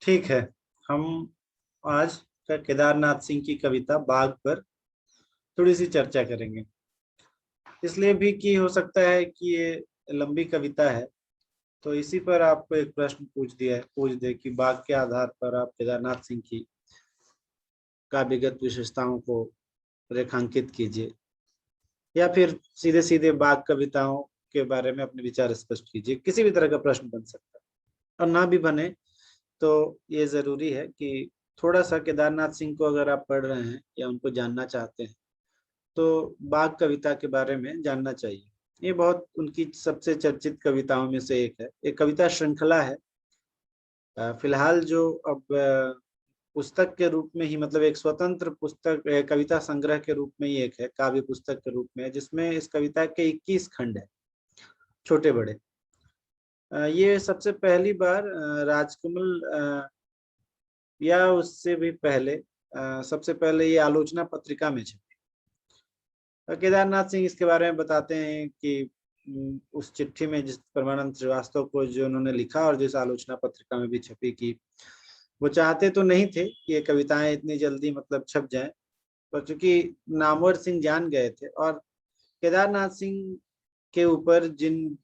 ठीक है, हम आज का केदारनाथ सिंह की कविता बाघ पर थोड़ी सी चर्चा करेंगे। इसलिए भी कि हो सकता है कि ये लंबी कविता है, तो इसी पर आपको एक प्रश्न पूछ दे कि बाघ के आधार पर आप केदारनाथ सिंह की काव्यगत विशेषताओं को रेखांकित कीजिए, या फिर सीधे सीधे बाघ कविताओं के बारे में अपने विचार स्पष्ट कीजिए। किसी भी तरह का प्रश्न बन सकता है, और ना भी बने तो ये जरूरी है कि थोड़ा सा केदारनाथ सिंह को अगर आप पढ़ रहे हैं या उनको जानना चाहते हैं तो बाघ कविता के बारे में जानना चाहिए। ये बहुत उनकी सबसे चर्चित कविताओं में से एक है, एक कविता श्रृंखला है। फिलहाल जो अब पुस्तक के रूप में ही, मतलब एक स्वतंत्र पुस्तक, कविता संग्रह के रूप में ही एक है, काव्य पुस्तक के रूप में, जिसमें इस कविता के 21 खंड है, छोटे बड़े। ये सबसे पहली बार राजकमल या उससे भी पहले, सबसे पहले ये आलोचना पत्रिका में छपी। केदारनाथ सिंह इसके बारे में बताते हैं कि उस चिट्ठी में जिस परमानंद श्रीवास्तव को जो उन्होंने लिखा और जिस आलोचना पत्रिका में भी छपी, कि वो चाहते तो नहीं थे कि ये कविताएं इतनी जल्दी मतलब छप जाएं, पर चूंकि नामवर सिंह जान गए थे, और केदारनाथ सिंह के ऊपर जिन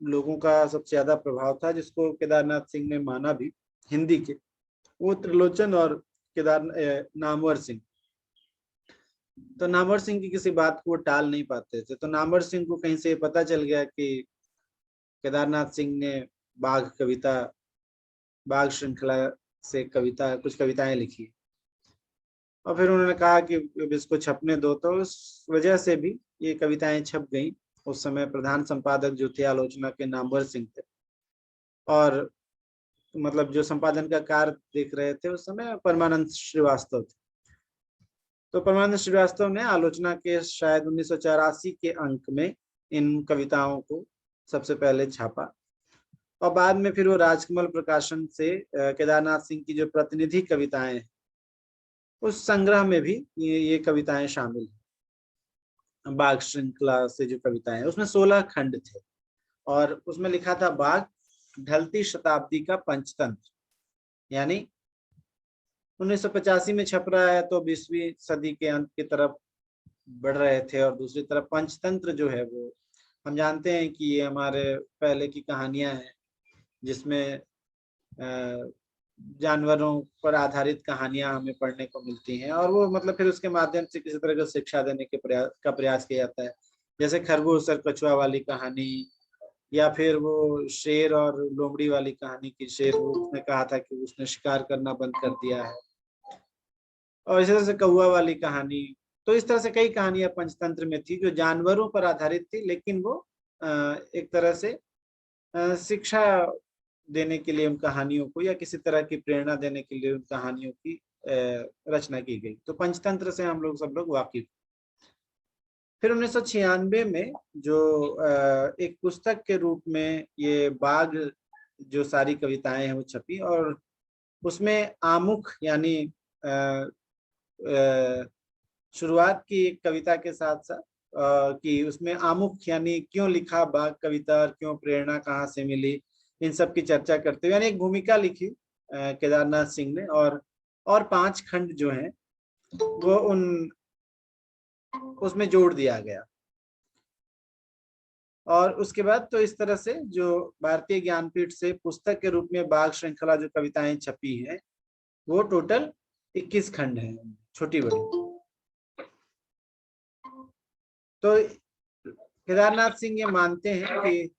लोगों का सबसे ज्यादा प्रभाव था, जिसको केदारनाथ सिंह ने माना भी हिंदी के, वो त्रिलोचन और नामवर सिंह। तो नामवर सिंह की किसी बात को वो टाल नहीं पाते थे। तो नामवर सिंह को कहीं से पता चल गया कि केदारनाथ सिंह ने बाघ श्रृंखला से कुछ कविताएं लिखी, और फिर उन्होंने कहा कि इसको छपने दो। तो उस वजह से भी ये कविताएं छप गईं। उस समय प्रधान संपादक जो थे आलोचना के, नामवर सिंह थे, और मतलब जो संपादन का कार्य देख रहे थे उस समय परमानंद श्रीवास्तव थे। तो परमानंद श्रीवास्तव ने आलोचना के शायद 1984 के अंक में इन कविताओं को सबसे पहले छापा, और बाद में फिर वो राजकमल प्रकाशन से केदारनाथ सिंह की जो प्रतिनिधि कविताएं हैं, उस संग्रह में भी ये कविताएं शामिल हैं। बाघ श्रृंखला से जो कविताएं हैं उसमें 16 खंड थे, और उसमें लिखा था बाघ ढलती शताब्दी का पंचतंत्र। यानी 1985 में छप रहा है तो 20वीं सदी के अंत की तरफ बढ़ रहे थे, और दूसरी तरफ पंचतंत्र जो है वो हम जानते हैं कि ये हमारे पहले की कहानियां हैं, जिसमें जानवरों पर आधारित कहानियां हमें पढ़ने को मिलती हैं, और वो मतलब फिर उसके माध्यम से किसी तरह का शिक्षा देने के प्रयास किया जाता है। जैसे खरगोश और कछुआ वाली कहानी, या फिर वो शेर और लोमड़ी वाली कहानी की, शेर उसने कहा था कि उसने शिकार करना बंद कर दिया है, और इसी तरह से कौआ वाली कहानी। तो इस तरह से कई कहानियां पंचतंत्र में थी जो जानवरों पर आधारित थी, लेकिन वो एक तरह से शिक्षा देने के लिए उन कहानियों को, या किसी तरह की प्रेरणा देने के लिए उन कहानियों की रचना की गई। तो पंचतंत्र से हम लोग सब लोग वाकिफ। फिर 1996 में जो एक पुस्तक के रूप में ये बाघ जो सारी कविताएं हैं वो छपी, और उसमें आमुख यानी शुरुआत की एक कविता के साथ साथ कि उसमें आमुख यानी क्यों लिखा बाघ कविता और क्यों प्रेरणा कहाँ से मिली, इन सब की चर्चा करते हुए यानी एक भूमिका लिखी केदारनाथ सिंह ने, और 5 खंड जो हैं वो उसमें जोड़ दिया गया। और उसके बाद तो इस तरह से जो भारतीय ज्ञानपीठ से पुस्तक के रूप में बाघ श्रृंखला जो कविताएं छपी हैं वो टोटल 21 खंड हैं, छोटी बड़ी। तो केदारनाथ सिंह ये मानते हैं कि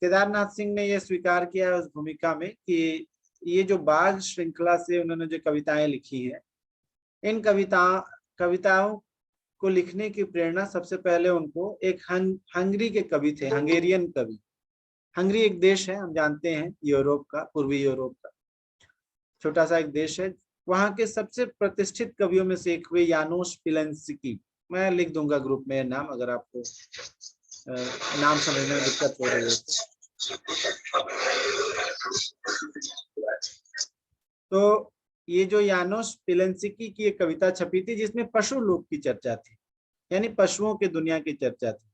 केदारनाथ सिंह ने यह स्वीकार किया है उस भूमिका में कि ये जो बाघ श्रृंखला से उन्होंने जो कविताएं लिखी हैं, इन कविताओं को लिखने की प्रेरणा सबसे पहले उनको एक हंगरी के कवि थे, हंगेरियन कवि। हंगरी एक देश है, हम जानते हैं, यूरोप का, पूर्वी यूरोप का छोटा सा एक देश है। वहां के सबसे प्रतिष्ठित कवियों में से एक हुए यानोस पिलेंस्की। मैं लिख दूंगा ग्रुप में नाम, अगर आपको नाम समझने में दिक्कत हो रही है तो ये जो यानोस पिलेंस्की की एक कविता छपी थी जिसमें पशु लोक की चर्चा थी। यानी पशुओं की दुनिया की चर्चा थी।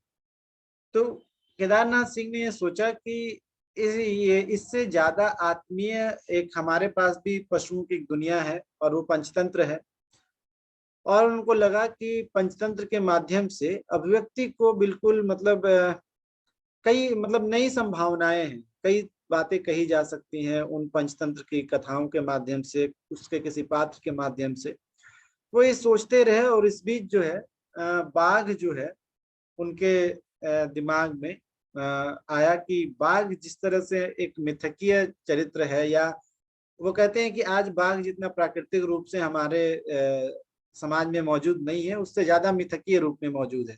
तो केदारनाथ सिंह ने ये सोचा कि इससे ज्यादा आत्मीय एक हमारे पास भी पशुओं की दुनिया है और वो पंचतंत्र है। और उनको लगा कि पंचतंत्र के माध्यम से अभिव्यक्ति को बिल्कुल मतलब कई मतलब नई संभावनाएं हैं, कई बातें कही जा सकती हैं उन पंचतंत्र की कथाओं के माध्यम से, उसके किसी पात्र के माध्यम से। वो ये सोचते रहे और इस बीच जो है बाघ जो है उनके दिमाग में आया कि बाघ जिस तरह से एक मिथकीय चरित्र है, या वो कहते हैं कि आज बाघ जितना प्राकृतिक रूप से हमारे समाज में मौजूद नहीं है, उससे ज्यादा मिथकीय रूप में मौजूद है।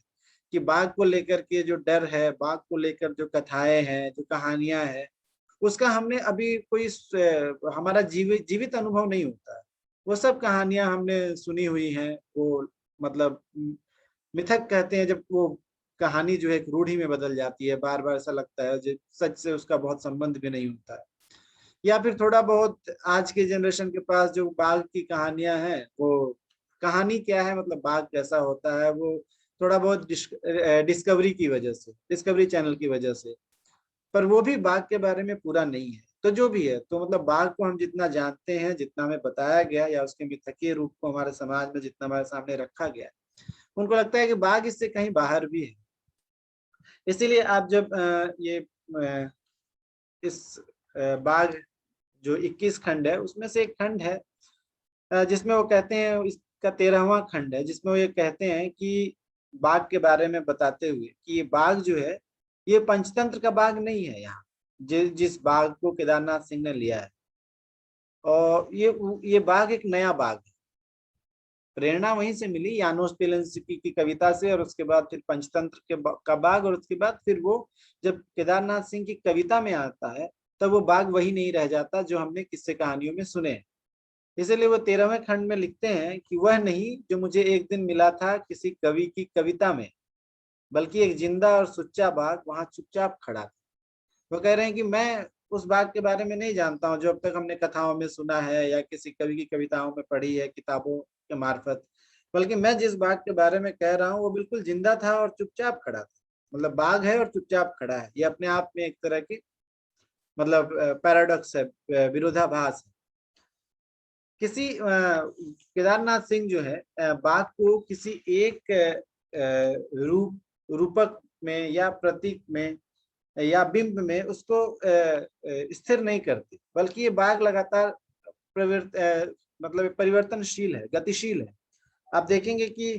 कि बाघ को लेकर के जो डर है, बाघ को लेकर जो कथाएं हैं, जो कहानियां हैं, उसका हमने अभी कोई हमारा जीवित अनुभव नहीं होता है। वो सब कहानियां हमने सुनी हुई हैं। वो मतलब मिथक कहते हैं जब वो कहानी जो है एक रूढ़ी में बदल जाती है, बार बार ऐसा लगता है जो सच से उसका बहुत संबंध भी नहीं होता है। या फिर थोड़ा बहुत आज के जनरेशन के पास जो बाघ की कहानियां हैं, वो कहानी क्या है, मतलब बाघ कैसा होता है, वो थोड़ा बहुत डिस्कवरी की वजह से, डिस्कवरी चैनल की वजह से, पर वो भी बाघ के बारे में पूरा नहीं है। तो जो भी है, तो मतलब बाघ को हम जितना जानते हैं, जितना हमें बताया गया, या उसके मिथकीय रूप को हमारे समाज में जितना हमारे सामने रखा गया, उनको लगता है कि बाघ इससे कहीं बाहर भी है। इसीलिए आप जब इस बाघ जो 21 खंड है उसमें से एक खंड है जिसमें वो कहते हैं, इसका 13वां खंड है, जिसमें वो ये कहते हैं कि बाघ के बारे में बताते हुए कि ये बाघ जो है, ये पंचतंत्र का बाघ नहीं है। यहाँ जिस बाघ को केदारनाथ सिंह ने लिया है, और ये बाघ एक नया बाघ है। प्रेरणा वहीं से मिली, यानोस पेलेंस्की की कविता से, और उसके बाद फिर पंचतंत्र का बाघ, और उसके बाद फिर वो जब केदारनाथ सिंह की कविता में आता है, तब वो बाघ वही नहीं रह जाता जो हमने किस्से कहानियों में सुने। इसलिए वो 13वें खंड में लिखते हैं कि वह नहीं जो मुझे एक दिन मिला था किसी कवि की कविता में, बल्कि एक जिंदा और सुच्चा बाघ वहां चुपचाप खड़ा था। वो कह रहे हैं कि मैं उस बाघ के बारे में नहीं जानता हूँ जो अब तक हमने कथाओं में सुना है या किसी कवि की कविताओं में पढ़ी है, किताबों के मार्फत, बल्कि मैं जिस बाघ के बारे में कह रहा हूँ वो बिल्कुल जिंदा था और चुपचाप खड़ा था। मतलब बाघ है और चुपचाप खड़ा है, ये अपने आप में एक तरह की मतलब पैराडॉक्स है, विरोधाभास है। किसी केदारनाथ सिंह जो है बाघ को किसी एक रूपक में या प्रतीक में या बिंब में उसको स्थिर नहीं करती, बल्कि ये बाघ लगातार मतलब परिवर्तनशील है, गतिशील है। आप देखेंगे कि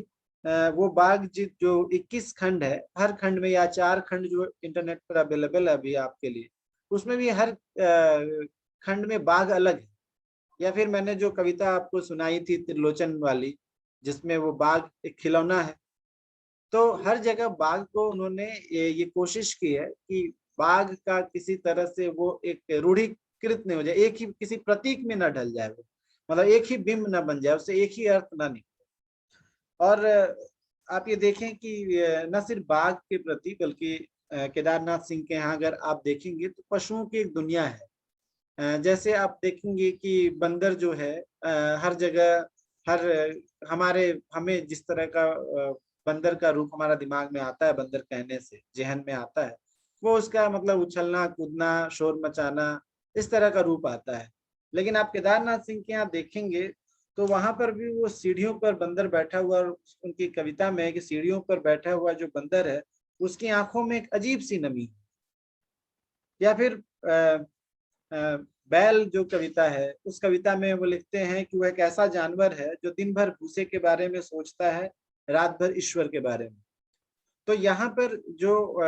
वो बाघ जो 21 खंड है, हर खंड में या 4 खंड जो इंटरनेट पर अवेलेबल है अभी आपके लिए, उसमें भी हर खंड में बाघ अलग है। या फिर मैंने जो कविता आपको सुनाई थी त्रिलोचन वाली, जिसमें वो बाघ एक खिलौना है, तो हर जगह बाघ को उन्होंने ये कोशिश की है कि बाघ का किसी तरह से वो एक रूढ़ीकृत नहीं हो जाए, एक ही किसी प्रतीक में न ढल जाए, वो मतलब एक ही बिंब न बन जाए, उससे एक ही अर्थ ना निकले। और आप ये देखें कि न सिर्फ बाघ के प्रति, बल्कि केदारनाथ सिंह के यहाँ अगर आप देखेंगे तो पशुओं की एक दुनिया है। जैसे आप देखेंगे कि बंदर जो है हर जगह, हर हमें जिस तरह का बंदर का रूप हमारा दिमाग में आता है, बंदर कहने से जहन में आता है, वो उसका मतलब उछलना कूदना, शोर मचाना, इस तरह का रूप आता है। लेकिन आप केदारनाथ सिंह के यहाँ देखेंगे तो वहां पर भी वो सीढ़ियों पर बंदर बैठा हुआ, और उनकी कविता में है कि सीढ़ियों पर बैठा हुआ जो बंदर है उसकी आंखों में एक अजीब सी नमी। या फिर बैल जो कविता है, उस कविता में वो लिखते हैं कि वह एक ऐसा जानवर है जो दिन भर भूसे के बारे में सोचता है, रात भर ईश्वर के बारे में। तो यहाँ पर जो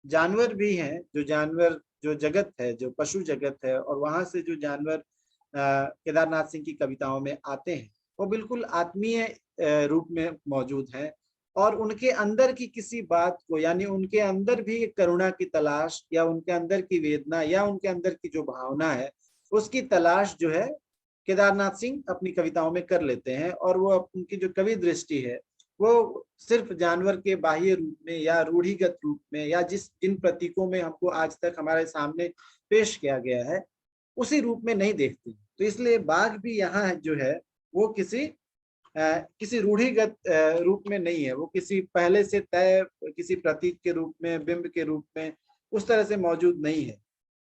जानवर भी हैं, जो जानवर जो जगत है, जो पशु जगत है, और वहां से जो जानवर केदारनाथ सिंह की कविताओं में आते हैं, वो बिल्कुल आत्मीय रूप में मौजूद है। और उनके अंदर की किसी बात को, यानी उनके अंदर भी एक करुणा की तलाश, या उनके अंदर की वेदना, या उनके अंदर की जो भावना है, उसकी तलाश जो है केदारनाथ सिंह अपनी कविताओं में कर लेते हैं। और वो उनकी जो कवि दृष्टि है, वो सिर्फ जानवर के बाह्य रूप में या रूढ़िगत रूप में, या जिन प्रतीकों में हमको आज तक हमारे सामने पेश किया गया है, उसी रूप में नहीं देखती। तो इसलिए बाघ भी यहाँ जो है वो किसी किसी रूढ़िगत रूप में नहीं है, वो किसी पहले से तय किसी प्रतीक के रूप में, बिंब के रूप में उस तरह से मौजूद नहीं है।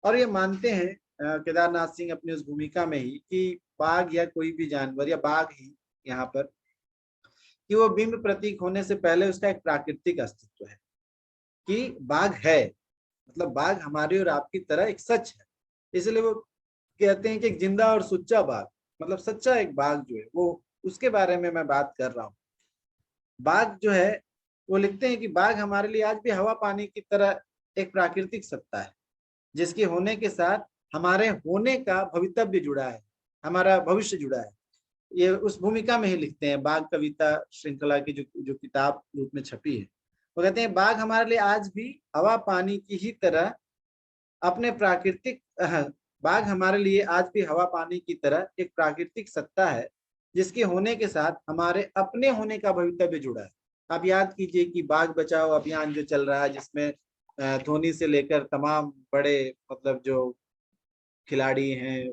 और ये मानते हैं केदारनाथ सिंह अपनी उस भूमिका में ही कि बाघ या कोई भी जानवर या बाघ ही यहाँ पर, कि वो बिंब प्रतीक होने से पहले उसका एक प्राकृतिक अस्तित्व है, कि बाघ है, मतलब बाघ हमारी और आपकी तरह एक सच है। इसलिए वो कहते हैं कि एक जिंदा और सुच्चा बाघ, मतलब सच्चा एक बाघ जो है वो, उसके बारे में मैं बात कर रहा हूँ। बाघ जो है, वो लिखते हैं कि बाघ हमारे लिए आज भी हवा पानी की तरह एक प्राकृतिक सत्ता है, जिसके होने के साथ हमारे होने का भवितव्य जुड़ा है, हमारा भविष्य जुड़ा है। ये उस भूमिका में ही लिखते हैं, बाघ कविता श्रृंखला की जो जो किताब रूप में छपी है। वो कहते हैं बाघ हमारे लिए आज भी हवा पानी की ही तरह अपने प्राकृतिक बाघ हमारे लिए आज भी हवा पानी की तरह एक प्राकृतिक सत्ता है, जिसके होने के साथ हमारे अपने होने का भवितव्य जुड़ा है। आप याद कीजिए कि बाघ बचाओ अभियान जो चल रहा है, जिसमें धोनी से लेकर तमाम बड़े मतलब जो खिलाड़ी हैं,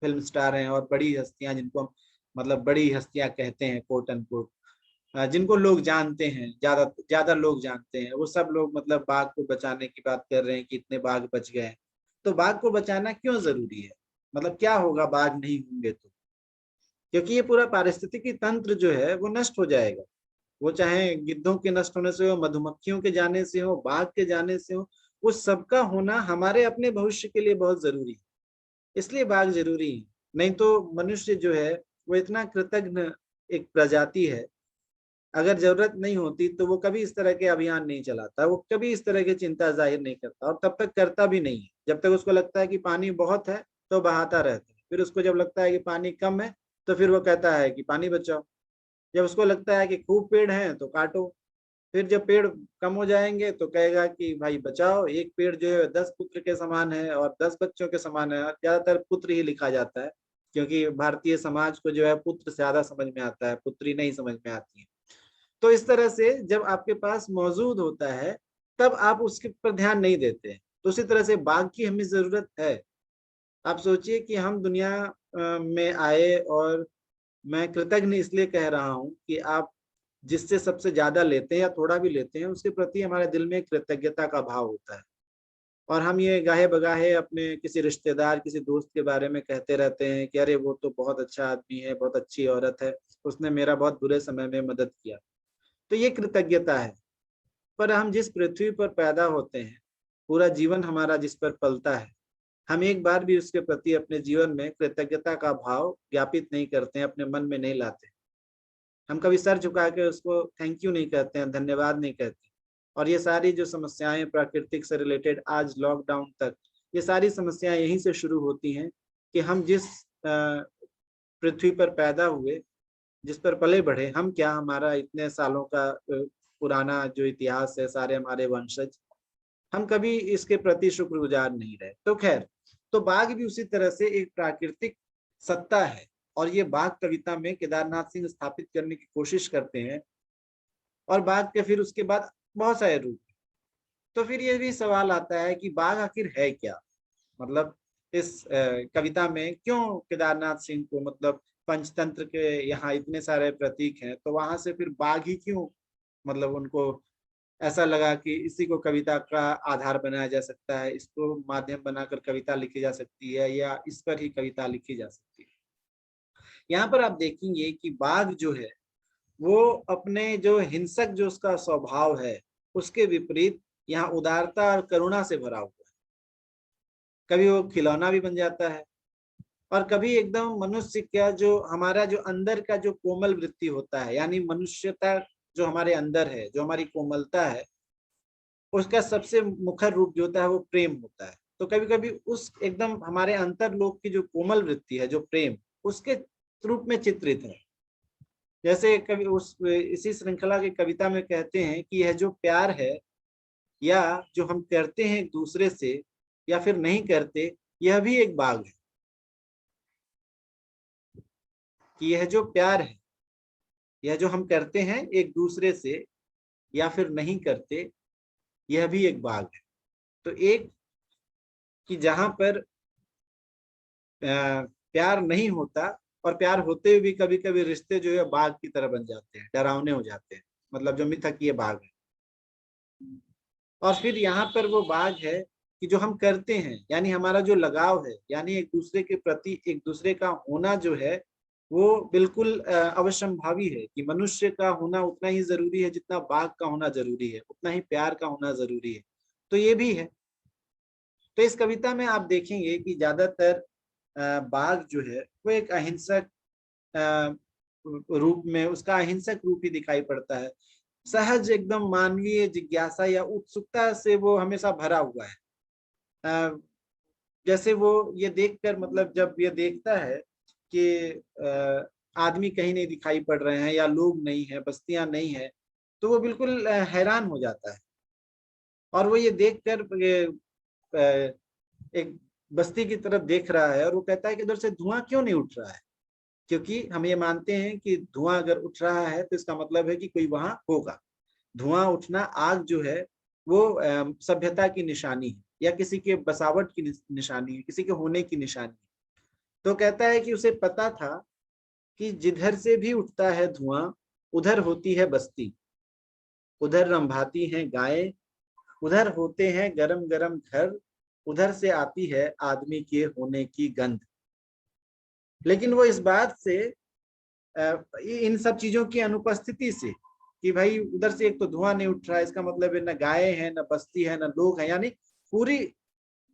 फिल्म स्टार हैं और बड़ी हस्तियां, जिनको हम मतलब बड़ी हस्तियां कहते हैं कोट एंड कोट, जिनको लोग जानते हैं, ज्यादा ज्यादा लोग जानते हैं, वो सब लोग मतलब बाघ को बचाने की बात कर रहे हैं कि इतने बाघ बच गए। तो बाघ को बचाना क्यों जरूरी है, मतलब क्या होगा बाघ नहीं होंगे तो? क्योंकि ये पूरा पारिस्थितिकी तंत्र जो है वो नष्ट हो जाएगा। वो चाहे गिद्धों के नष्ट होने से हो, मधुमक्खियों के जाने से हो, बाघ के जाने से हो, वो सबका होना हमारे अपने भविष्य के लिए बहुत जरूरी है। इसलिए बाघ जरूरी है। नहीं तो मनुष्य जो है वो इतना कृतज्ञ एक प्रजाति है, अगर जरूरत नहीं होती तो वो कभी इस तरह के अभियान नहीं चलाता, वो कभी इस तरह की चिंता जाहिर नहीं करता, और तब तक करता भी नहीं है। जब तक उसको लगता है कि पानी बहुत है तो बहाता रहता है, फिर उसको जब लगता है कि पानी कम है तो फिर वो कहता है कि पानी बचाओ। जब उसको लगता है कि खूब पेड़ हैं तो काटो, फिर जब पेड़ कम हो जाएंगे तो कहेगा कि भाई बचाओ। एक पेड़ जो है 10 पुत्र के समान है और 10 बच्चों के समान है, ज्यादातर पुत्र ही लिखा जाता है, क्योंकि भारतीय समाज को जो है पुत्र ज्यादा समझ में आता है, पुत्री नहीं समझ में आती है। तो इस तरह से जब आपके पास मौजूद होता है तब आप उसके पर ध्यान नहीं देते हैं। तो उसी तरह से बाघ की हमें जरूरत है। आप सोचिए कि हम दुनिया में आए, और मैं कृतज्ञ इसलिए कह रहा हूँ कि आप जिससे सबसे ज्यादा लेते हैं या थोड़ा भी लेते हैं, उसके प्रति हमारे दिल में कृतज्ञता का भाव होता है। और हम ये गाहे बगाहे अपने किसी रिश्तेदार, किसी दोस्त के बारे में कहते रहते हैं कि अरे वो तो बहुत अच्छा आदमी है, बहुत अच्छी औरत है, उसने मेरा बहुत बुरे समय में मदद किया। तो ये कृतज्ञता है। पर हम जिस पृथ्वी पर पैदा होते हैं, पूरा जीवन हमारा जिस पर पलता है, हम एक बार भी उसके प्रति अपने जीवन में कृतज्ञता का भाव ज्ञापित नहीं करते हैं, अपने मन में नहीं लाते। हम कभी सर झुका के उसको थैंक यू नहीं कहते हैं, धन्यवाद नहीं कहते। और ये सारी जो समस्याएं प्राकृतिक से रिलेटेड आज लॉकडाउन तक, ये सारी समस्याएं यहीं से शुरू होती हैं कि हम जिस पृथ्वी पर पैदा हुए, जिस पर पले बढ़े, हम क्या, हमारा इतने सालों का पुराना जो इतिहास है, सारे हमारे वंशज, हम कभी इसके प्रति शुक्रगुजार नहीं रहे। तो खैर, तो बाघ भी उसी तरह से एक प्राकृतिक सत्ता है, और ये बाघ कविता में केदारनाथ सिंह स्थापित करने की कोशिश करते हैं। और बाघ के फिर उसके बाद बहुत सारे रूप। तो फिर ये भी सवाल आता है कि बाघ आखिर है क्या, मतलब इस कविता में क्यों केदारनाथ सिंह को, मतलब पंचतंत्र के यहाँ इतने सारे प्रतीक हैं तो वहां से फिर बाघ ही क्यों, मतलब उनको ऐसा लगा कि इसी को कविता का आधार बनाया जा सकता है, इसको माध्यम बनाकर कविता लिखी जा सकती है, या इस पर ही कविता लिखी जा सकती है। यहाँ पर आप देखेंगे कि बाघ जो है वो अपने जो हिंसक जो उसका स्वभाव है, उसके विपरीत यहाँ उदारता और करुणा से भरा हुआ है। कभी वो खिलौना भी बन जाता है, और कभी एकदम मनुष्य का जो हमारा जो अंदर का जो कोमल वृत्ति होता है, यानी मनुष्यता जो हमारे अंदर है, जो हमारी कोमलता है, उसका सबसे मुखर रूप जो होता है वो प्रेम होता है। तो कभी कभी उस एकदम हमारे अंतरलोक की जो कोमल वृत्ति है, जो प्रेम, उसके रूप में चित्रित है। जैसे कभी उस इसी श्रृंखला की कविता में कहते हैं कि यह जो प्यार है, या जो हम करते हैं एक दूसरे से या फिर नहीं करते, यह भी एक बाघ है। कि यह जो प्यार है, यह जो हम करते हैं एक दूसरे से या फिर नहीं करते, यह भी एक बाघ है। तो एक कि जहां पर प्यार नहीं होता, और प्यार होते हुए भी कभी कभी रिश्ते जो है बाघ की तरह बन जाते हैं, डरावने हो जाते हैं, मतलब जो मिथकीय बाघ है। और फिर यहाँ पर वो बाघ है कि जो हम करते हैं, यानी हमारा जो लगाव है, यानी एक दूसरे के प्रति एक दूसरे का होना जो है वो बिल्कुल अवश्यंभावी है कि मनुष्य का होना उतना ही जरूरी है जितना बाघ का होना जरूरी है, उतना ही प्यार का होना जरूरी है। तो ये भी है। तो इस कविता में आप देखेंगे कि ज्यादातर बाघ जो है वो एक अहिंसक रूप में, उसका अहिंसक रूप ही दिखाई पड़ता है। सहज एकदम मानवीय जिज्ञासा या उत्सुकता से वो हमेशा भरा हुआ है। जैसे वो ये देखकर, मतलब जब ये देखता है कि आदमी कहीं नहीं दिखाई पड़ रहे हैं या लोग नहीं है, बस्तियां नहीं है, तो वो बिल्कुल हैरान हो जाता है। और वो ये देखकर एक बस्ती की तरफ देख रहा है और वो कहता है कि उधर से धुआं क्यों नहीं उठ रहा है, क्योंकि हम ये मानते हैं कि धुआं अगर उठ रहा है तो इसका मतलब है कि कोई वहां होगा। धुआं उठना, आग जो है वो सभ्यता की निशानी है या किसी के बसावट की निशानी है, किसी के होने की निशानी है। तो कहता है कि उसे पता था कि जिधर से भी उठता है धुआं उधर होती है बस्ती, उधर रंभाती हैं गायें, उधर होते हैं गरम गरम घर, उधर से आती है आदमी के होने की गंध। लेकिन वो इस बात से, इन सब चीजों की अनुपस्थिति से, कि भाई उधर से एक तो धुआं नहीं उठ रहा है, इसका मतलब है न गाय है, न बस्ती है, न लोग है, यानी पूरी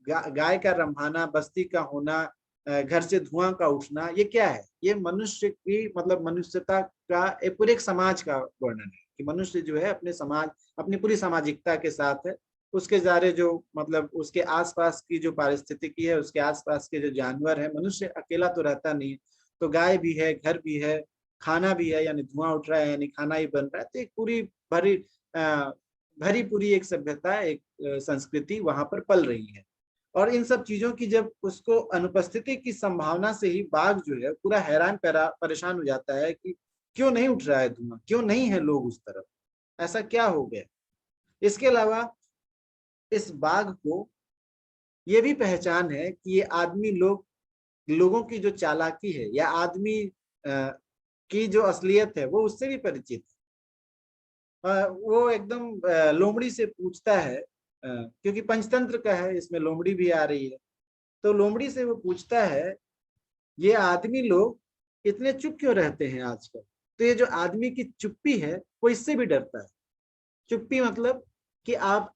गाय का रंभाना, बस्ती का होना, घर से धुआं का उठना, ये क्या है? ये मनुष्य की, मतलब मनुष्यता का एक पूरे एक समाज का वर्णन है कि मनुष्य जो है अपने समाज, अपनी पूरी सामाजिकता के साथ है। उसके जारे जो, मतलब उसके आसपास की जो पारिस्थितिकी है, उसके आसपास के जो जानवर है, मनुष्य अकेला तो रहता नहीं है। तो गाय भी है, घर भी है, खाना भी है, यानी धुआं उठ रहा है यानी खाना ही बन रहा है। तो एक पूरी भरी भरी पूरी एक सभ्यता, एक संस्कृति वहां पर पल रही है। और इन सब चीजों की जब उसको अनुपस्थिति की संभावना से ही बाघ जो है पूरा हैरान परेशान हो जाता है कि क्यों नहीं उठ रहा है धुआं, क्यों नहीं है लोग उस तरफ, ऐसा क्या हो गया। इसके अलावा इस बाघ को ये भी पहचान है कि ये आदमी लोगों की जो चालाकी है या आदमी की जो असलियत है वो उससे भी परिचित है। वो एकदम लोमड़ी से पूछता है, क्योंकि पंचतंत्र का है, इसमें लोमड़ी भी आ रही है। तो लोमड़ी से वो पूछता है, ये आदमी लोग इतने चुप क्यों रहते हैं आजकल? तो ये जो आदमी की चुप्पी है वो इससे भी डरता है। चुप्पी मतलब कि आप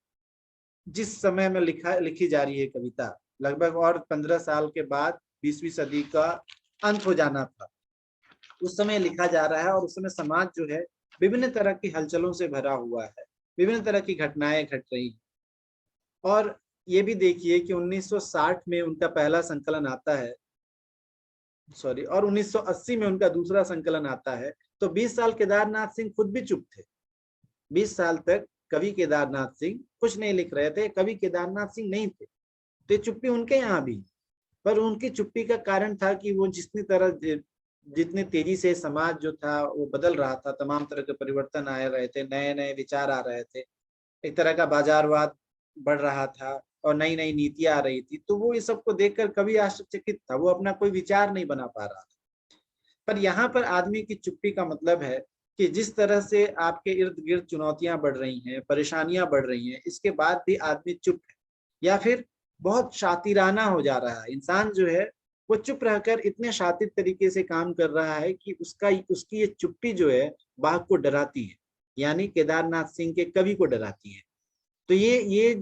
जिस समय में लिखी जा रही है कविता, लगभग और 15 साल के बाद 20वीं सदी का अंत हो जाना था, उस समय लिखा जा रहा है। और उस समय समाज जो है विभिन्न तरह की हलचलों से भरा हुआ है, विभिन्न तरह की घटनाएं घट रही हैं। और ये भी देखिए कि 1960 में उनका पहला संकलन आता है, सॉरी, और 1980 में उनका दूसरा संकलन आता है। तो 20 साल केदारनाथ सिंह खुद भी चुप थे। 20 साल तक कवि केदारनाथ सिंह कुछ नहीं लिख रहे थे, कवि केदारनाथ सिंह नहीं थे। तो ये चुप्पी उनके यहाँ भी, पर उनकी चुप्पी का कारण था कि वो जितनी तेजी से समाज जो था वो बदल रहा था, तमाम तरह के परिवर्तन आ रहे थे, नए नए विचार आ रहे थे, एक तरह का बाजारवाद बढ़ रहा था और नई नई नीतियां आ रही थी। तो वो इस सबको देखकर कभी आश्चर्यचकित था, वो अपना कोई विचार नहीं बना पा रहा था। पर यहाँ पर आदमी की चुप्पी का मतलब है कि जिस तरह से आपके इर्द गिर्द चुनौतियां बढ़ रही हैं, परेशानियां बढ़ रही हैं, इसके बाद भी आदमी चुप है या फिर बहुत शातिराना हो जा रहा है। इंसान जो है वो चुप रहकर इतने शातिर तरीके से काम कर रहा है कि उसकी ये चुप्पी जो है बाघ को डराती है, यानी केदारनाथ सिंह के कवि को डराती है। तो ये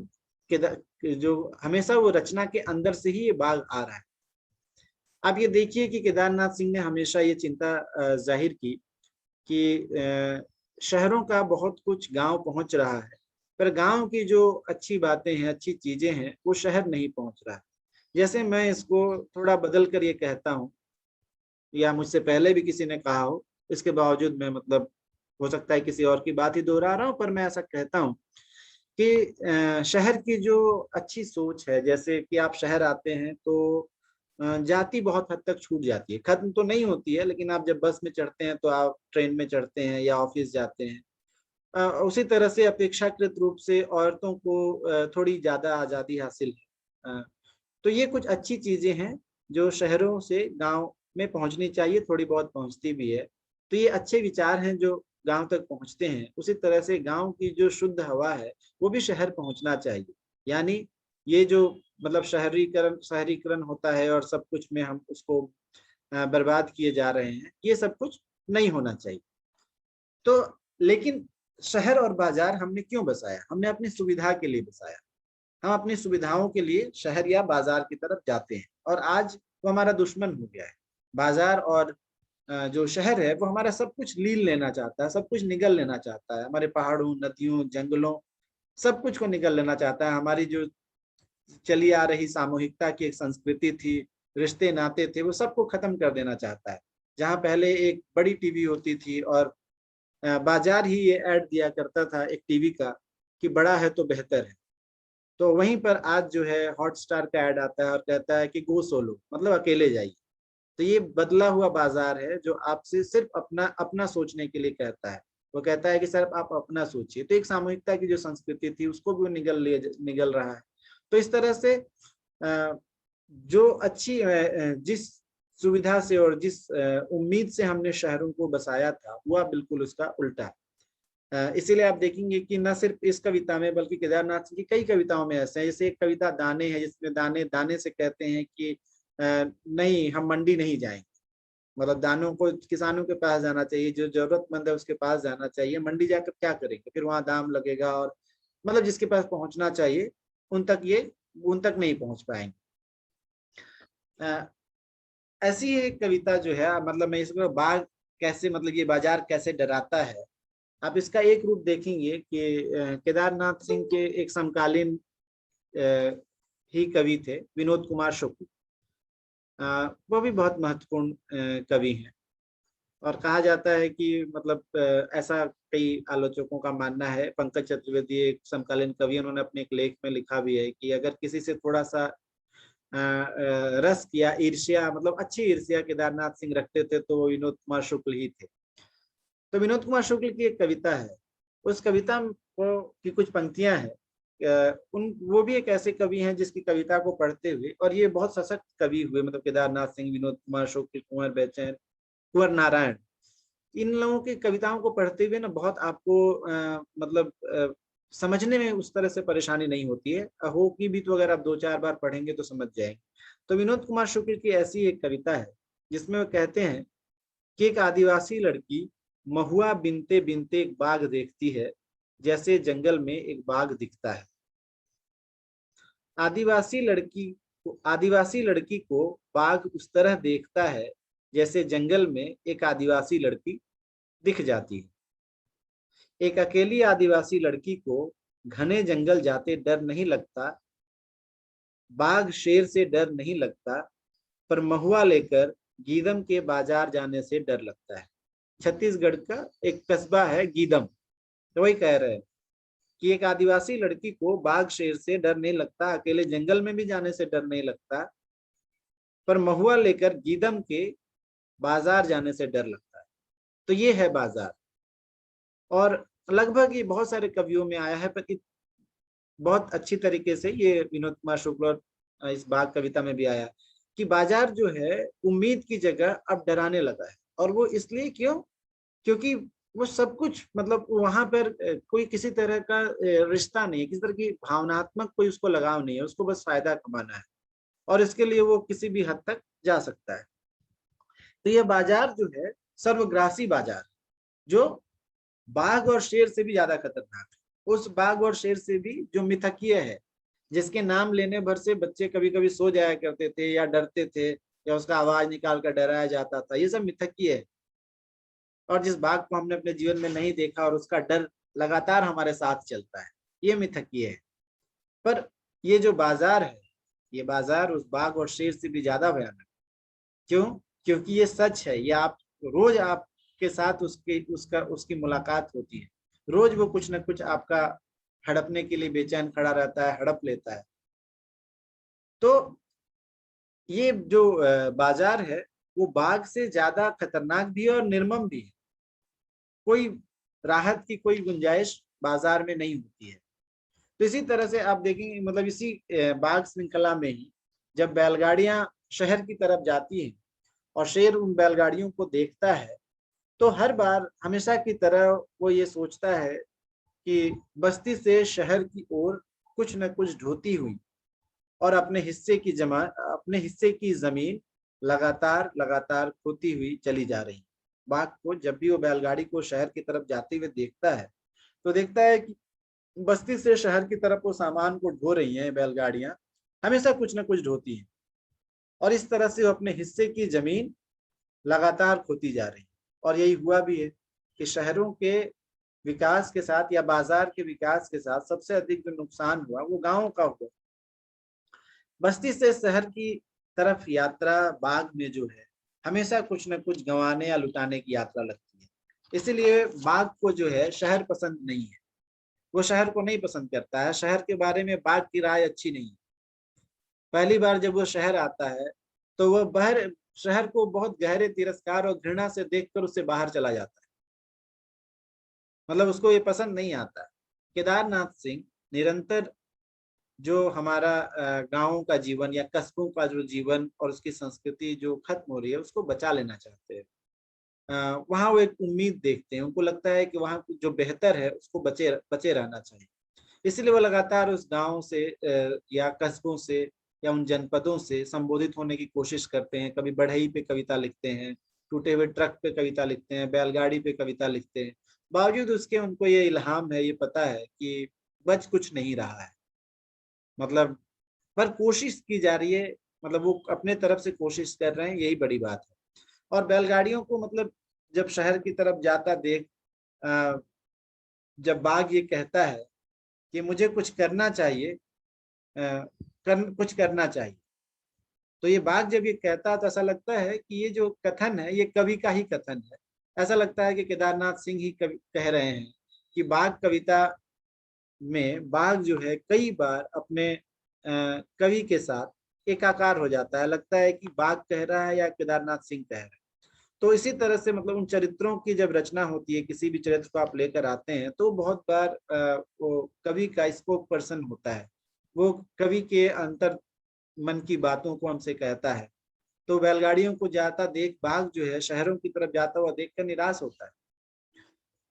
जो हमेशा वो रचना के अंदर से ही ये बाघ आ रहा है। आप ये देखिए कि केदारनाथ सिंह ने हमेशा ये चिंता जाहिर की कि शहरों का बहुत कुछ गांव पहुंच रहा है, पर गांव की जो अच्छी बातें हैं, अच्छी चीजें हैं, वो शहर नहीं पहुंच रहा है। जैसे मैं इसको थोड़ा बदल कर ये कहता हूँ, या मुझसे पहले भी किसी ने कहा हो, इसके बावजूद मैं, मतलब हो सकता है किसी और की बात ही दोहरा रहा हूँ, पर मैं ऐसा कहता हूँ कि शहर की जो अच्छी सोच है, जैसे कि आप शहर आते हैं तो जाति बहुत हद तक छूट जाती है, खत्म तो नहीं होती है, लेकिन आप जब बस में चढ़ते हैं तो आप ट्रेन में चढ़ते हैं या ऑफिस जाते हैं, उसी तरह से अपेक्षाकृत रूप से औरतों को थोड़ी ज्यादा आजादी हासिल है। तो ये कुछ अच्छी चीजें हैं जो शहरों से गांव में पहुंचनी चाहिए, थोड़ी बहुत पहुंचती भी है। तो ये अच्छे विचार हैं जो गांव तक पहुंचते हैं। उसी तरह से गांव की जो शुद्ध हवा है वो भी शहर पहुंचना चाहिए। यानी ये जो मतलब शहरीकरण होता है और सब कुछ में हम उसको बर्बाद किए जा रहे हैं, ये सब कुछ नहीं होना चाहिए। तो लेकिन शहर और बाजार हमने क्यों बसाया? हमने अपनी सुविधा के लिए बसाया। हम अपनी सुविधाओं के लिए शहर या बाजार की तरफ जाते हैं और आज वो हमारा दुश्मन हो गया है। बाजार और जो शहर है वो हमारा सब कुछ लील लेना चाहता है, सब कुछ निगल लेना चाहता है। हमारे पहाड़ों, नदियों, जंगलों, सब कुछ को निगल लेना चाहता है। हमारी जो चली आ रही सामूहिकता की एक संस्कृति थी, रिश्ते नाते थे, वो सबको खत्म कर देना चाहता है। जहाँ पहले एक बड़ी टीवी होती थी और बाजार ही ये ऐड दिया करता था एक टीवी का कि बड़ा है तो बेहतर है, तो वहीं पर आज जो है हॉटस्टार का ऐड आता है और कहता है कि गो सोलो, मतलब अकेले जाइए। तो ये बदला हुआ बाजार है जो आपसे सिर्फ अपना अपना सोचने के लिए कहता है। वो कहता है कि सिर्फ आप अपना सोचिए। तो एक सामूहिकता की जो संस्कृति थी उसको भी निगल रहा है। तो इस तरह से जो अच्छी जिस सुविधा से और जिस उम्मीद से हमने शहरों को बसाया था, वह बिल्कुल उसका उल्टा। इसीलिए आप देखेंगे कि न सिर्फ इस कविता में बल्कि केदारनाथ सिंह की कई कविताओं में ऐसे हैं। जैसे एक कविता दाने है जिसमें दाने दाने से कहते हैं कि नहीं, हम मंडी नहीं जाएंगे। मतलब दानों को किसानों के पास जाना चाहिए, जो जरूरतमंद है उसके पास जाना चाहिए। मंडी जाकर क्या करेंगे, फिर वहां दाम लगेगा और मतलब जिसके पास पहुंचना चाहिए उन तक नहीं पहुंच पाएंगे। ऐसी एक कविता जो है, मतलब मैं इसमें बाघ कैसे, मतलब ये बाजार कैसे डराता है, आप इसका एक रूप देखेंगे कि केदारनाथ सिंह के एक समकालीन ही कवि थे, विनोद कुमार शुक्ल। वो भी बहुत महत्वपूर्ण कवि हैं और कहा जाता है कि मतलब ऐसा कई आलोचकों का मानना है। पंकज चतुर्वेदी एक समकालीन कवि, उन्होंने अपने एक लेख में लिखा भी है कि अगर किसी से थोड़ा सा रस या ईर्ष्या, मतलब अच्छी ईर्ष्या केदारनाथ सिंह रखते थे तो वो विनोद कुमार शुक्ल ही थे। तो विनोद कुमार शुक्ल की एक कविता है, उस कविता की कुछ पंक्तियां हैं। वो भी एक ऐसे कवि हैं जिसकी कविता को पढ़ते हुए, और ये बहुत सशक्त कवि हुए, मतलब केदारनाथ सिंह, विनोद कुमार शुक्ल, कुंवर बेचैन, कुंवर नारायण, इन लोगों की कविताओं को पढ़ते हुए ना बहुत आपको मतलब समझने में उस तरह से परेशानी नहीं होती है। होगी भी तो अगर आप 2-4 बार पढ़ेंगे तो समझ जाएंगे। तो विनोद कुमार शुक्ल की ऐसी एक कविता है जिसमें वो कहते हैं कि एक आदिवासी लड़की महुआ बिनते बिनते एक बाघ देखती है, जैसे जंगल में एक बाघ दिखता है। आदिवासी लड़की को बाघ उस तरह देखता है जैसे जंगल में एक आदिवासी लड़की दिख जाती है। एक अकेली आदिवासी लड़की को घने जंगल जाते डर नहीं लगता, बाघ शेर से डर नहीं लगता, पर महुआ लेकर गीदम के बाजार जाने से डर लगता है। छत्तीसगढ़ का एक कस्बा है गीदम, तो वही कह रहे हैं कि एक आदिवासी लड़की को बाघ शेर से डर नहीं लगता, अकेले जंगल में भी जाने से डर नहीं लगता, पर महुआ लेकर गीदम के बाजार जाने से डर लगता है। तो ये है बाजार। और लगभग ये बहुत सारे कवियों में आया है, पर बहुत अच्छी तरीके से ये विनोद कुमार शुक्ल और इस बाघ कविता में भी आया कि बाजार जो है उम्मीद की जगह अब डराने लगा है। और वो इसलिए क्यों? क्योंकि वो सब कुछ, मतलब वहां पर कोई किसी तरह का रिश्ता नहीं है, किसी तरह की भावनात्मक कोई उसको लगाव नहीं है, उसको बस फायदा कमाना है और इसके लिए वो किसी भी हद तक जा सकता है। तो ये बाजार जो है सर्वग्रासी बाजार, जो बाघ और शेर से भी ज्यादा खतरनाक है। उस बाघ और शेर से भी जो मिथकीय है, जिसके नाम लेने भर से बच्चे कभी कभी सो जाया करते थे या डरते थे या उसका आवाज निकाल कर डराया जाता था, ये सब मिथकीय है। और जिस बाघ को हमने अपने जीवन में नहीं देखा और उसका डर लगातार हमारे साथ चलता है, ये मिथकीय है। पर ये जो बाजार है, ये बाजार उस बाघ और शेर से भी ज्यादा भयानक। क्यों? क्योंकि ये सच है। ये आप रोज आपके साथ उसकी मुलाकात होती है। रोज वो कुछ ना कुछ आपका हड़पने के लिए बेचैन खड़ा रहता है, हड़प लेता है। तो ये जो बाजार है वो बाघ से ज्यादा खतरनाक भी है और निर्मम भी है। कोई राहत की कोई गुंजाइश बाजार में नहीं होती है। तो इसी तरह से आप देखेंगे, मतलब इसी बाघ श्रृंखला में ही जब बैलगाड़ियां शहर की तरफ जाती हैं और शेर उन बैलगाड़ियों को देखता है तो हर बार हमेशा की तरह वो ये सोचता है कि बस्ती से शहर की ओर कुछ न कुछ ढोती हुई और अपने हिस्से की जमीन लगातार लगातार खोती हुई चली जा रही। बाघ को जब भी वो बैलगाड़ी को शहर की तरफ जाते हुए देखता है तो देखता है कि बस्ती से शहर की तरफ वो सामान को ढो रही हैं बैलगाड़ियां, हमेशा कुछ न कुछ ढोती हैं और इस तरह से वो अपने हिस्से की जमीन लगातार खोती जा रही। और यही हुआ भी है कि शहरों के विकास के साथ या बाजार के विकास के साथ सबसे अधिक जो नुकसान हुआ वो गांवों का हुआ। बस्ती से शहर की तरफ यात्रा बाघ में जो है हमेशा कुछ न कुछ गंवाने या लुटाने की यात्रा लगती है। इसीलिए बाघ को जो है शहर पसंद नहीं है, वो शहर को नहीं पसंद करता है। शहर के बारे में बाघ की राय अच्छी नहीं है। पहली बार जब वो शहर आता है तो वह शहर को बहुत गहरे तिरस्कार और घृणा से देखकर उससे बाहर चला जाता है, मतलब उसको ये पसंद नहीं आता। केदारनाथ सिंह निरंतर जो हमारा गांवों का जीवन या कस्बों का जो जीवन और उसकी संस्कृति जो खत्म हो रही है उसको बचा लेना चाहते हैं। वहां वो एक उम्मीद देखते हैं, उनको लगता है कि वहां जो बेहतर है उसको बचे बचे रहना चाहिए। इसलिए वो लगातार उस गांव से या कस्बों से या उन जनपदों से संबोधित होने की कोशिश करते हैं। कभी बढ़ई पे कविता लिखते हैं, टूटे हुए ट्रक पे कविता लिखते हैं, बैलगाड़ी पे कविता लिखते हैं। बावजूद उसके उनको ये इल्हाम है, ये पता है कि बच कुछ नहीं रहा है, मतलब पर कोशिश की जा रही है, मतलब वो अपने तरफ से कोशिश कर रहे हैं, यही बड़ी बात है। और बैलगाड़ियों को मतलब जब शहर की तरफ जाता देख जब बाघ ये कहता है कि मुझे कुछ करना चाहिए, कुछ करना चाहिए, तो ये बाघ जब ये कहता है तो ऐसा लगता है कि ये जो कथन है ये कवि का ही कथन है। ऐसा लगता है कि केदारनाथ सिंह ही कवि कह रहे हैं कि बाघ कविता में बाघ जो है कई बार अपने कवि के साथ एकाकार हो जाता है। लगता है कि बाघ कह रहा है या केदारनाथ सिंह कह रहे हैं। तो इसी तरह से मतलब उन चरित्रों की जब रचना होती है, किसी भी चरित्र को आप लेकर आते हैं तो बहुत बार वो कवि का स्पोक पर्सन होता है, वो कवि के अंतर मन की बातों को हमसे कहता है। तो बैलगाड़ियों को जाता देख बाघ जो है शहरों की तरफ जाता हुआ देखकर निराश होता है।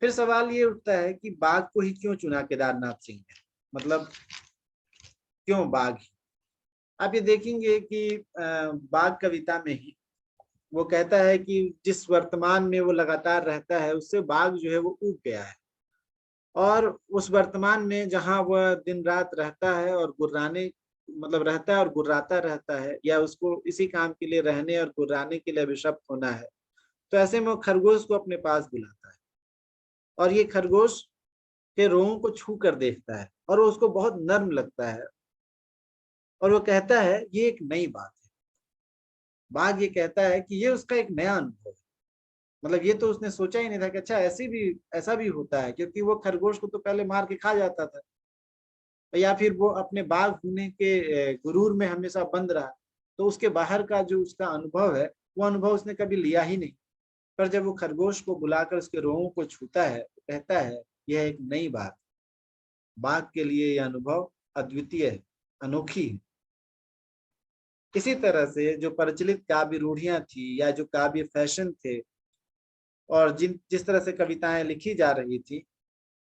फिर सवाल ये उठता है कि बाघ को ही क्यों चुना केदारनाथ सिंह ने, मतलब क्यों बाघ ही। आप ये देखेंगे कि बाघ कविता में ही वो कहता है कि जिस वर्तमान में वो लगातार रहता है उससे बाघ जो है वो ऊब गया है, और उस वर्तमान में जहां वह दिन रात रहता है और गुर्राने मतलब रहता है और गुर्राता रहता है, या उसको इसी काम के लिए रहने और गुर्राने के लिए अभिशप्त होना है, तो ऐसे में वो खरगोश को अपने पास बुलाता है और ये खरगोश के रोमों को छू कर देखता है और वो उसको बहुत नर्म लगता है और वो कहता है ये एक नई बात है। बाघ ये कहता है कि ये उसका एक नया अनुभव है, मतलब ये तो उसने सोचा ही नहीं था कि अच्छा ऐसा भी होता है, क्योंकि वो खरगोश को तो पहले मार के खा जाता था या फिर वो अपने बाघ होने के गुरूर में हमेशा बंद रहा, तो उसके बाहर का जो उसका अनुभव है वो अनुभव उसने कभी लिया ही नहीं। पर जब वो खरगोश को बुलाकर उसके रोमों को छूता है तो कहता है यह एक नई बात। बाघ के लिए यह अनुभव अद्वितीय है, अनोखी है। इसी तरह से जो प्रचलित काव्य रूढ़ियां थी या जो काव्य फैशन थे और जिस तरह से कविताएं लिखी जा रही थी,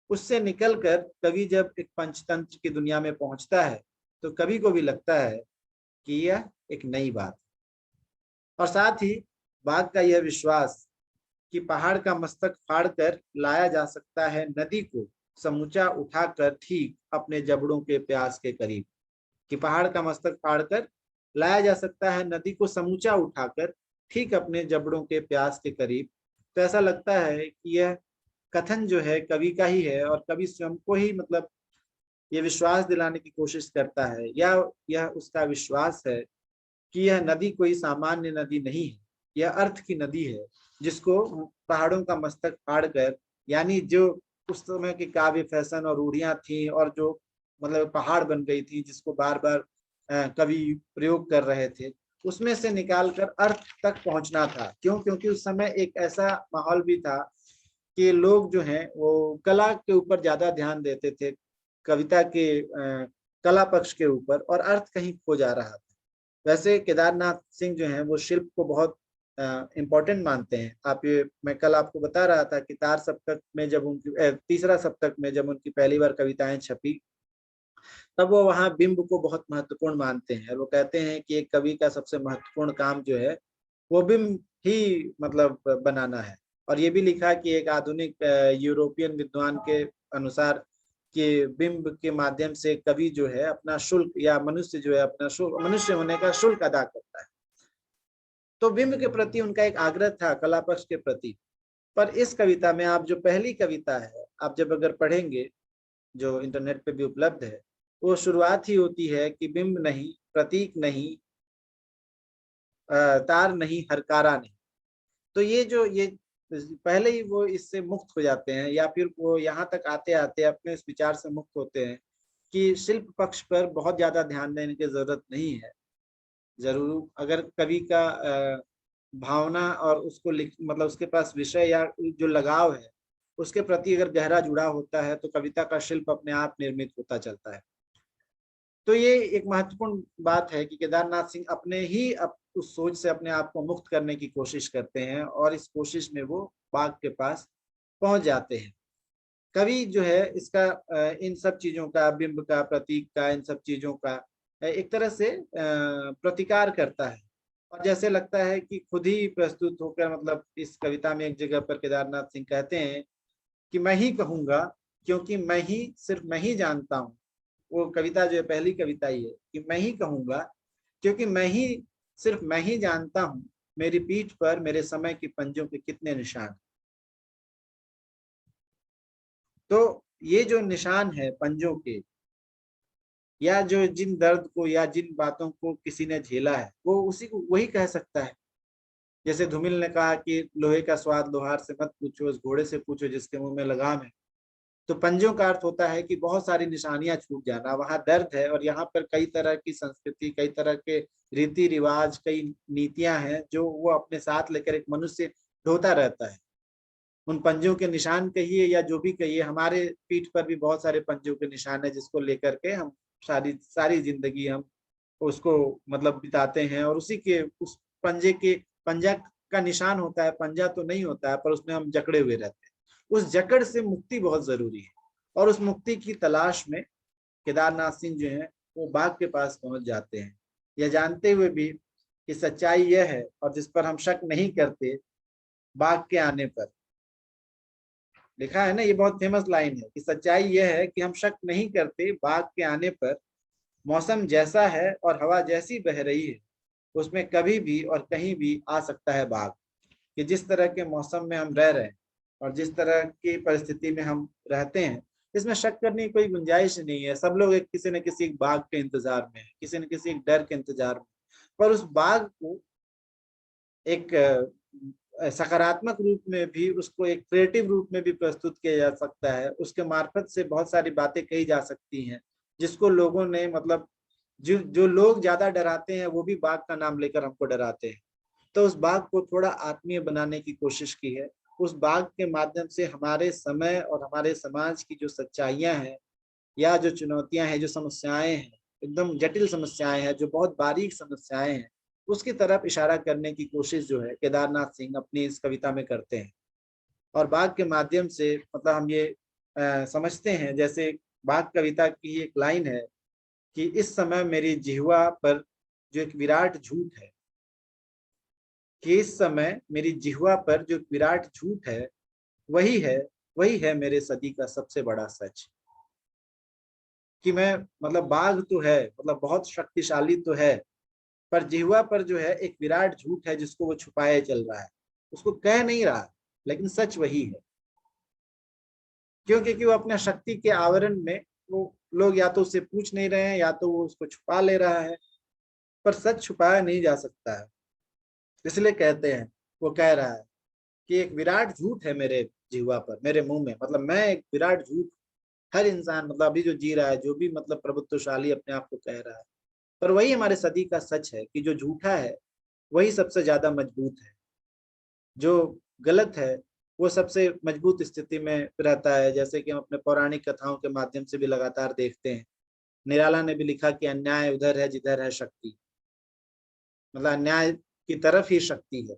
उससे निकलकर कवि जब एक पंचतंत्र की दुनिया में पहुंचता है तो कवि को भी लगता है कि यह एक नई बात है। और साथ ही बाघ का यह विश्वास कि पहाड़ का मस्तक फाड़कर लाया जा सकता है नदी को समूचा उठाकर ठीक अपने जबड़ों के प्यास के करीब, कि पहाड़ का मस्तक फाड़कर लाया जा सकता है नदी को समूचा उठाकर ठीक अपने जबड़ों के प्यास के करीब। तो ऐसा लगता है कि यह कथन जो है कवि का ही है और कवि स्वयं को ही मतलब ये विश्वास दिलाने की कोशिश करता है, या यह उसका विश्वास है कि यह नदी कोई सामान्य नदी नहीं है, यह अर्थ की नदी है जिसको पहाड़ों का मस्तक फाड़कर, यानी जो उस समय के काव्य फैशन और रूढ़ियां थी और जो मतलब पहाड़ बन गई थी जिसको बार बार कवि प्रयोग कर रहे थे, उसमें से निकालकर अर्थ तक पहुंचना था। क्यों? क्योंकि उस समय एक ऐसा माहौल भी था कि लोग जो हैं वो कला के ऊपर ज्यादा ध्यान देते थे, कविता के कला पक्ष के ऊपर, और अर्थ कहीं खो जा रहा था। वैसे केदारनाथ सिंह जो हैं वो शिल्प को बहुत इम्पोर्टेंट मानते हैं। आप ये, मैं कल आपको बता रहा था कि तार सप्तक में जब उनकी तीसरा सप्तक में जब उनकी पहली बार कविताएं छपी, तब वो वहाँ बिंब को बहुत महत्वपूर्ण मानते हैं और वो कहते हैं कि एक कवि का सबसे महत्वपूर्ण काम जो है वो बिंब ही मतलब बनाना है। और ये भी लिखा कि एक आधुनिक यूरोपियन विद्वान के अनुसार कि बिंब के माध्यम से कवि जो है अपना शुल्क, या मनुष्य जो है अपना शुल्क, मनुष्य होने का शुल्क अदा करता है। तो बिंब के प्रति उनका एक आग्रह था, कला पक्ष के प्रति। पर इस कविता में आप जो पहली कविता है, आप जब अगर पढ़ेंगे, जो इंटरनेट पे भी उपलब्ध है, वो शुरुआत ही होती है कि बिंब नहीं, प्रतीक नहीं, तार नहीं, हरकारा नहीं। तो ये पहले ही वो इससे मुक्त हो जाते हैं, या फिर वो यहाँ तक आते आते अपने इस विचार से मुक्त होते हैं कि शिल्प पक्ष पर बहुत ज्यादा ध्यान देने की जरूरत नहीं है। जरूर अगर कवि का भावना और उसको लिख मतलब उसके पास विषय या जो लगाव है उसके प्रति अगर गहरा जुड़ा होता है, तो कविता का शिल्प अपने आप निर्मित होता चलता है। तो ये एक महत्वपूर्ण बात है कि केदारनाथ सिंह अपने ही उस सोच से अपने आप को मुक्त करने की कोशिश करते हैं, और इस कोशिश में वो बाघ के पास पहुंच जाते हैं। कवि जो है इसका इन सब चीजों का, बिंब का, प्रतीक का, इन सब चीजों का एक तरह से प्रतिकार करता है। और जैसे लगता है कि खुद ही प्रस्तुत होकर, मतलब इस कविता में एक जगह पर केदारनाथ सिंह कहते हैं कि मैं ही कहूंगा क्योंकि मैं ही, सिर्फ मैं ही जानता हूँ। वो कविता जो है पहली कविता ही है कि मैं ही कहूंगा क्योंकि मैं ही, सिर्फ मैं ही जानता हूँ मेरी पीठ पर मेरे समय के पंजों के कितने निशान। तो ये जो निशान है पंजों के, या जो जिन दर्द को या जिन बातों को किसी ने झेला है, वो उसी को वही कह सकता है। जैसे धूमिल ने कहा कि लोहे का स्वाद लोहार से मत पूछो, उस घोड़े से पूछो जिसके मुंह में लगाम है। तो पंजों का अर्थ होता है कि बहुत सारी निशानियां छूट जाना, वहां दर्द है। और यहाँ पर कई तरह की संस्कृति, कई तरह के रीति रिवाज, कई नीतियां हैं जो वो अपने साथ लेकर एक मनुष्य ढोता रहता है। उन पंजों के निशान कहिए या जो भी कहिए, हमारे पीठ पर भी बहुत सारे पंजों के निशान है जिसको लेकर के हम सारी सारी जिंदगी हम उसको मतलब बिताते हैं। और उसी के उस पंजे के, पंजा का निशान होता है, पंजा तो नहीं होता है, पर उसमें हम जकड़े हुए रहते हैं। उस जकड़ से मुक्ति बहुत जरूरी है, और उस मुक्ति की तलाश में केदारनाथ सिंह जो है वो बाघ के पास पहुंच जाते हैं, यह जानते हुए भी कि सच्चाई यह है, और जिस पर हम शक नहीं करते, बाघ के आने पर। लिखा है ना, ये बहुत फेमस लाइन है कि सच्चाई यह है कि हम शक नहीं करते बाघ के आने पर। मौसम जैसा है और हवा जैसी बह रही है, उसमें कभी भी और कहीं भी आ सकता है बाघ। कि जिस तरह के मौसम में हम रह रहे हैं और जिस तरह की परिस्थिति में हम रहते हैं, इसमें शक करने की कोई गुंजाइश नहीं है। सब लोग एक किसी न किसी एक बाघ के इंतजार में है, किसी न किसी एक डर के इंतजार में। पर उस बाघ को एक सकारात्मक रूप में भी, उसको एक क्रिएटिव रूप में भी प्रस्तुत किया जा सकता है। उसके मार्फत से बहुत सारी बातें कही जा सकती हैं जिसको लोगों ने मतलब जो जो लोग ज्यादा डराते हैं वो भी बाघ का नाम लेकर हमको डराते हैं। तो उस बाघ को थोड़ा आत्मीय बनाने की कोशिश की है। उस बाघ के माध्यम से हमारे समय और हमारे समाज की जो सच्चाइयां हैं, या जो चुनौतियां हैं, जो समस्याएं हैं, एकदम जटिल समस्याएं हैं, जो बहुत बारीक समस्याएं हैं, उसकी तरफ इशारा करने की कोशिश जो है केदारनाथ सिंह अपनी इस कविता में करते हैं। और बाघ के माध्यम से मतलब हम ये समझते हैं, जैसे बाघ कविता की एक लाइन है कि इस समय मेरी जिह्वा पर जो एक विराट झूठ है, कि इस समय मेरी जिह्वा पर जो विराट झूठ है, वही है वही है मेरे सदी का सबसे बड़ा सच। कि मैं मतलब बाघ तो है, मतलब बहुत शक्तिशाली तो है, पर जिह्वा पर जो है एक विराट झूठ है जिसको वो छुपाए चल रहा है, उसको कह नहीं रहा, लेकिन सच वही है। क्यों? क्योंकि वो अपने शक्ति के आवरण में, वो लोग या तो उससे पूछ नहीं रहे हैं या तो वो उसको छुपा ले रहा है, पर सच छुपाया नहीं जा सकता है। इसलिए कहते हैं, वो कह रहा है कि एक विराट झूठ है मेरे जिह्वा पर, मेरे मुंह में, मतलब मैं एक विराट झूठ। हर इंसान मतलब अभी जो जी रहा है, जो भी मतलब प्रभुत्वशाली अपने आप को कह रहा है, पर वही हमारे सदी का सच है कि जो झूठा है वही सबसे ज्यादा मजबूत है। जो गलत है वो सबसे मजबूत स्थिति में रहता है। जैसे कि हम अपने पौराणिक कथाओं के माध्यम से भी लगातार देखते हैं। निराला ने भी लिखा कि अन्याय उधर है जिधर है शक्ति, मतलब अन्याय की तरफ ही शक्ति है।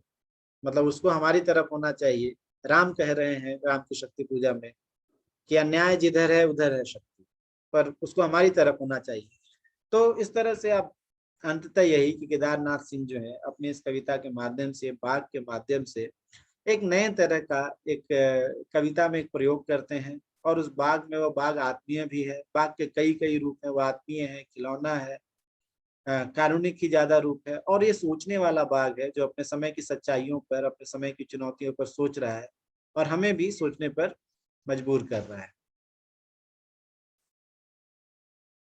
मतलब उसको हमारी तरफ होना चाहिए। राम कह रहे हैं राम की शक्ति पूजा में कि अन्याय जिधर है उधर है शक्ति, पर उसको हमारी तरफ होना चाहिए। तो इस तरह से आप अंततः यही कि केदारनाथ सिंह जो है अपनी इस कविता के माध्यम से, बाघ के माध्यम से एक नए तरह का एक कविता में एक प्रयोग करते हैं। और उस बाघ में वो बाघ आत्मीय भी है, बाघ के कई कई रूप है, वो आत्मीय है, खिलौना है, कारुणिक ही ज्यादा रूप है, और ये सोचने वाला बाघ है जो अपने समय की सच्चाइयों पर, अपने समय की चुनौतियों पर सोच रहा है और हमें भी सोचने पर मजबूर कर रहा है।